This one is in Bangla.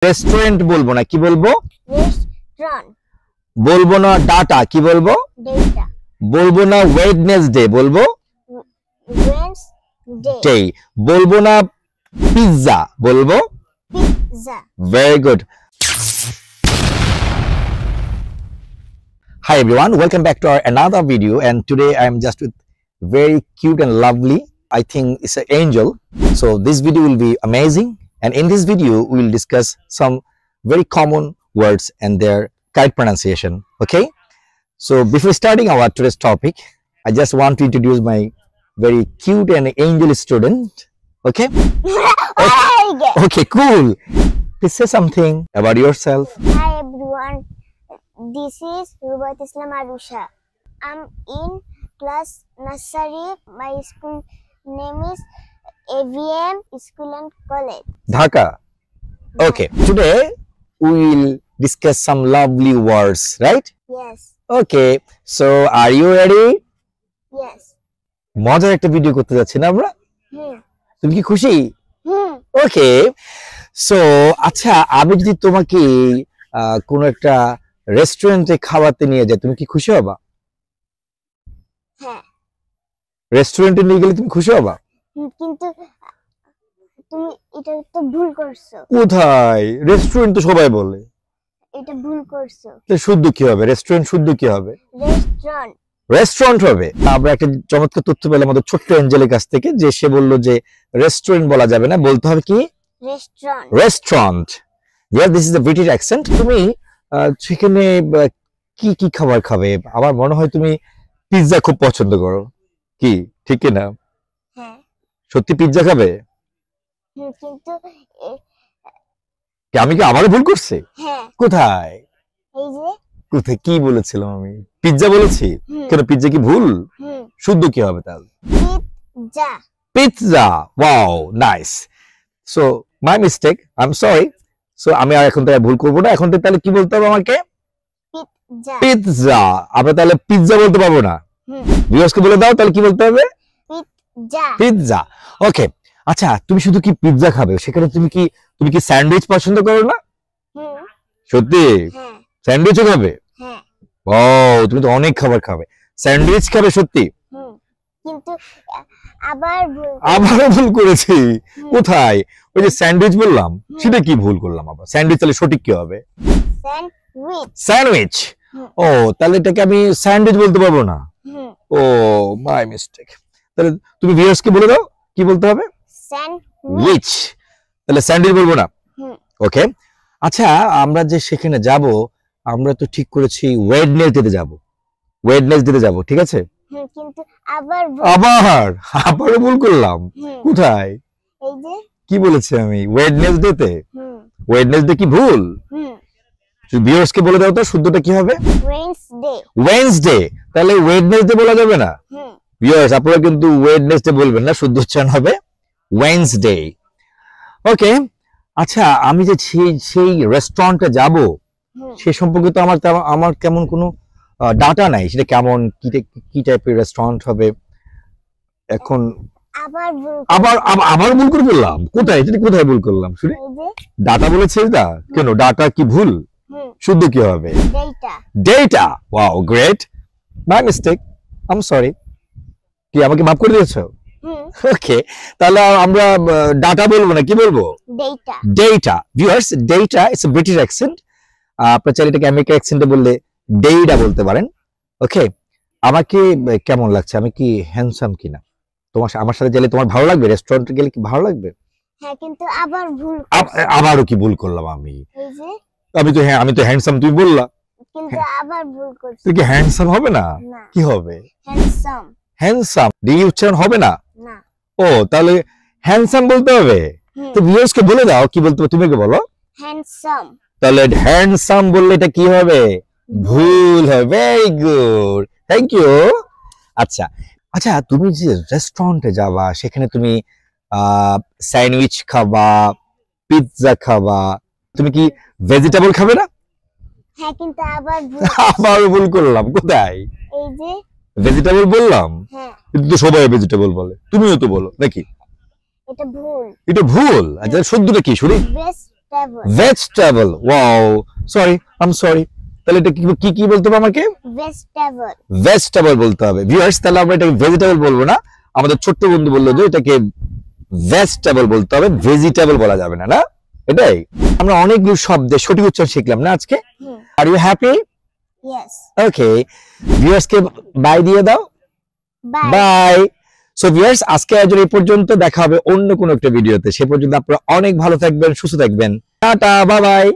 রেস্টুরেন্ট বলবো না, কি বলবো? রেস্টুরেন্ট। বলবো না ডাটা, কি বলবো? ডেটা। বলবো না ওয়েডনেসডে, বলবো ওয়েডনেসডে। ডে। বলবো না পিৎজা, বলবো pizza. very good. Hi everyone, welcome back to our another video, and today I am just with very cute and lovely, I think it's an angel. So this video will be amazing, and in this video we will discuss some very common words and their correct pronunciation. Okay, so before starting our today's topic, I just want to introduce my very cute and angel student. Okay. Okay, cool. Please say something about yourself. Hi everyone, this is Rubat Islam Arusha. I'm in class nursery. My school name is AVM School and College, Dhaka. Okay, today we will discuss some lovely words, right? Yes. Okay, so are you ready? Yes. মজার একটা ভিডিও করতে যাচ্ছি না আমরা? তুমি কি খুশি? ওকে, সো আচ্ছা, আমি যদি তোমাকে কোন একটা রেস্টুরেন্টে খাওয়াতে নিয়ে যাই, তুমি কি খুশি হবা? হ্যাঁ। রেস্টুরেন্টে নিয়ে গেলে তুমি খুশি হবা? কিন্তু তুমি এটা তো ভুল করছো। কোথায়? রেস্টুরেন্ট তো সবাই বলে। এটা ভুল করছো। তো শুদ্ধ কি হবে? রেস্টুরেন্ট শুদ্ধ কি হবে? রেস্টুরেন্ট। রেস্টুরেন্ট হবে। আমরা একটা চমৎকার তথ্য পেলাম আমাদের ছোট্ট এঞ্জেলের কাছ থেকে, যে সে বলল যে রেস্টুরেন্ট বলা যাবে না, বলতে হবে কি? Restaurant. Restaurant. Yes, this is the British accent. তুমি সেখানে কি কি খাবার খাবে? আমার মনে হয় তুমি পিৎজা খুব পছন্দ করো, কি ঠিক কি না? হ্যাঁ। সত্যি পিৎজা খাবে? কিন্তু আমি কি আবারও ভুল করছি? হ্যাঁ। কোথায়? এই যে কোথায় কি বলেছিলাম আমি? পিৎজা বলেছি? কেন, পিৎজা কি ভুল? শুদ্ধ কি হবে তাহলে? Pizza. Pizza. Wow, nice. So my mistake, I am sorry. So আমি আর এখন তাহলে ভুল করবো না। এখন তাহলে কি বলতে হবে আমাকে? পিৎজা। পিৎজা। আমরা তাহলে পিৎজা বলতে পারবো না। ভিউয়ার্সকে বলে দাও তাহলে কি বলতে হবে? পিৎজা। পিৎজা। ওকে, আচ্ছা, তুমি শুধু কি পিৎজা খাবে? সেখানে তুমি কি স্যান্ডউইচ পছন্দ করো না? সত্যি? হ্যাঁ। স্যান্ডউইচও খাবে? হ্যাঁ। ও, তুমি তো অনেক খাবার খাবে। স্যান্ডউইচ খাবে সত্যি? কিন্তু আবারও ভুল করেছি। কোথায়? ওই যে স্যান্ডউইচ বললাম, সেটা কি ভুল করলাম আবার? স্যান্ডউইচ তাহলে সঠিক কি হবে? স্যান্ডউইচ। স্যান্ডউইচ। ও, তাহলে এটাকে আমি স্যান্ডউইচ বলতে পারবো না? ও, মাই মিস্টেক। তাহলে তুমি ভিউয়ার্সকে বলে দাও কি বলতে হবে? স্যান্ডউইচ। তাহলে স্যান্ডউইচ বলবো না। ওকে, আচ্ছা, আমরা যে সেখানে যাব, আমরা তো ঠিক করেছি ওয়েডনেসডে যাব। ওয়েডনেসডে যাব, ঠিক আছে? কিন্তু আবারও ভুল করলাম। কোথায়? এই যে কি বলেছি আমি? ওয়েডনেসডে তে। ওয়েডনেসডে কি ভুল? ভিউয়ার্সকে বলে দাও তো শুদ্ধটা কি হবে? ওয়েডনেসডে। ওয়েডনেসডে। তাহলে ওয়েডনেসডে বলা যাবে না। ভিউয়ার্স, আপনারা কিন্তু ওয়েডনেসডে বলবেন না, শুদ্ধ উচ্চারণ হবে ওয়েডনেসডে। ওকে, আচ্ছা, আমি যে সেই রেস্টুরেন্টে যাব, সে সম্পর্কে তো আমার কেমন কোনো ডাটা নাই। সেটা কেমন, কি টাইপের রেস্টুরেন্ট হবে? এখন আবার ভুল করে বললাম। কোথায়? এটা কোথায় ভুল করলাম? শুনে ডাটা বলেছে এটা। কেন, ডাটা কি ভুল? শুদ্ধ কি হবে? Data. Data. Wow, great. My mistake, I am sorry. কি আমাকে মাফ করে দিয়েছো? ওকে, তাহলে আমরা ডাটা বলবো না, কি বলবো? Data. Data. Viewers, data it's a British accent. আপনারা চাইলে এটাকে আমেরিকান অ্যাকসেন্টে বললে ডেটা বলতে পারেন। ওকে, আমাকে কেমন লাগছে? আমি কি হ্যান্ডসাম কিনা? আমার সাথে গেলে তোমার ভালো লাগবে? রেস্টুরেন্টে গেলে কি ভালো লাগবে? হ্যাঁ, কিন্তু আবারও কি ভুল করলাম আমি? এই যে আমি তো হ্যান্ডসাম, তুমি বললা। কিন্তু আবার ভুল করছি। তুই কি হ্যান্ডসাম হবে না? কি হবে? হ্যান্ডসাম। হ্যান্ডসাম ডি উচ্চারণ হবে না? না। ও, তাহলে হ্যান্ডসাম বলতে হবে। তো ভিউয়ার্সকে বলে দাও কি বলতে হবে, তুমি কি বলো? হ্যান্ডসাম। তাহলে হ্যান্ডসাম বললে এটা কি হবে? ভুল হবে। Very good, thank you. আচ্ছা আচ্ছা, তুমি যে রেস্টুরেন্টে যাবা, সেখানে তুমি স্যান্ডউইচ খাবা, পিৎজা খাবা, তুমি কি ভেজিটেবল খাবে না? হ্যাঁ, কিন্তু আবার ভুল করলাম। কোথায়? এই যে ভেজিটেবল বললাম। হ্যাঁ। কিন্তু সবাই ভেজিটেবল বলে, তুমিও তো বলো নাকি? এটা ভুল। এটা ভুল। আচ্ছা, শুদ্ধটা কি শুনি? vegetable. Vegetable, wow, sorry, I am sorry. তাহলে এটা কি কি বলতে হবে আমাকে? Vegetable. ভেজিটেবল বলতে হবে। ভিউয়ার্স, তাহলে আমরা এটাকে ভেজিটেবল বলবো না, আমাদের ছোট্ট বন্ধু বললো যে এটাকে ভেজিটেবল বলতে হবে, ভেজিটেবল বলা যাবে না, না? এটাই আমরা অনেকগুলো শব্দের সঠিক উচ্চারণ শিখলাম না আজকে। Are you happy? Yes. Okay, viewers কে বাই দিয়ে দাও। Bye. বাই। সো ভিউয়ার্স, আজকে আজ এই পর্যন্ত, দেখা হবে অন্য কোনো একটা ভিডিওতে। সে পর্যন্ত আপনারা অনেক ভালো থাকবেন, সুস্থ থাকবেন। Tata, bye bye.